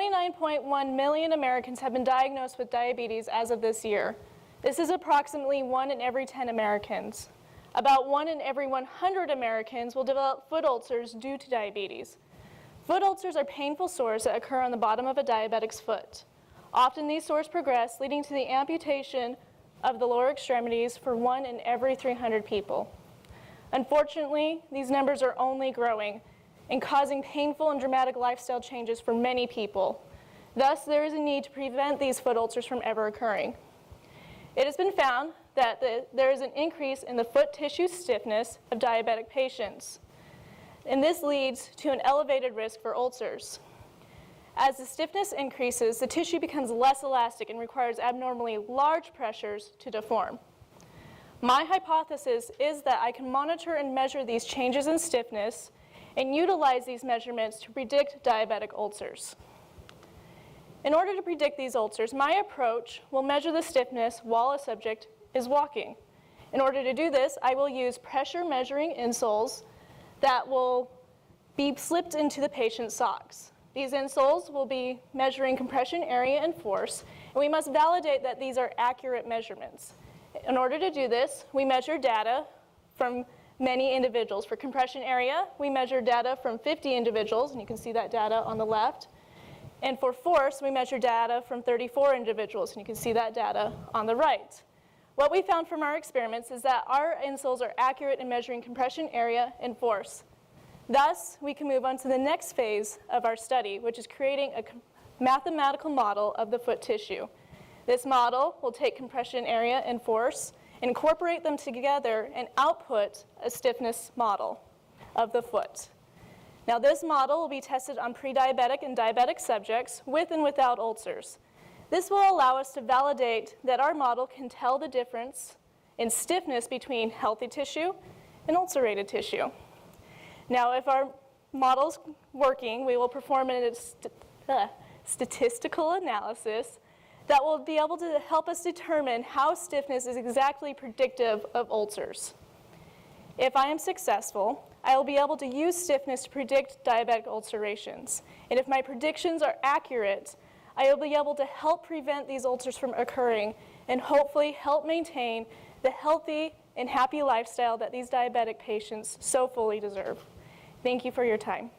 29.1 million Americans have been diagnosed with diabetes as of this year. This is approximately 1 in every 10 Americans. About 1 in every 100 Americans will develop foot ulcers due to diabetes. Foot ulcers are painful sores that occur on the bottom of a diabetic's foot. Often these sores progress, leading to the amputation of the lower extremities for 1 in every 300 people. Unfortunately, these numbers are only growing and causing painful and dramatic lifestyle changes for many people. Thus, there is a need to prevent these foot ulcers from ever occurring. It has been found that there is an increase in the foot tissue stiffness of diabetic patients, and this leads to an elevated risk for ulcers. As the stiffness increases, the tissue becomes less elastic and requires abnormally large pressures to deform. My hypothesis is that I can monitor and measure these changes in stiffness and utilize these measurements to predict diabetic ulcers. In order to predict these ulcers, my approach will measure the stiffness while a subject is walking. In order to do this, I will use pressure measuring insoles that will be slipped into the patient's socks. These insoles will be measuring compression area and force, and we must validate that these are accurate measurements. In order to do this, we measure data from many individuals. For compression area, we measure data from 50 individuals, and you can see that data on the left. And for force, we measure data from 34 individuals, and you can see that data on the right. What we found from our experiments is that our insoles are accurate in measuring compression area and force. Thus, we can move on to the next phase of our study, which is creating a mathematical model of the foot tissue. This model will take compression area and force, incorporate them together, and output a stiffness model of the foot. Now, this model will be tested on pre-diabetic and diabetic subjects with and without ulcers. This will allow us to validate that our model can tell the difference in stiffness between healthy tissue and ulcerated tissue. Now, if our model's working, we will perform a statistical analysis that will be able to help us determine how stiffness is exactly predictive of ulcers. If I am successful, I will be able to use stiffness to predict diabetic ulcerations. And if my predictions are accurate, I will be able to help prevent these ulcers from occurring and hopefully help maintain the healthy and happy lifestyle that these diabetic patients so fully deserve. Thank you for your time.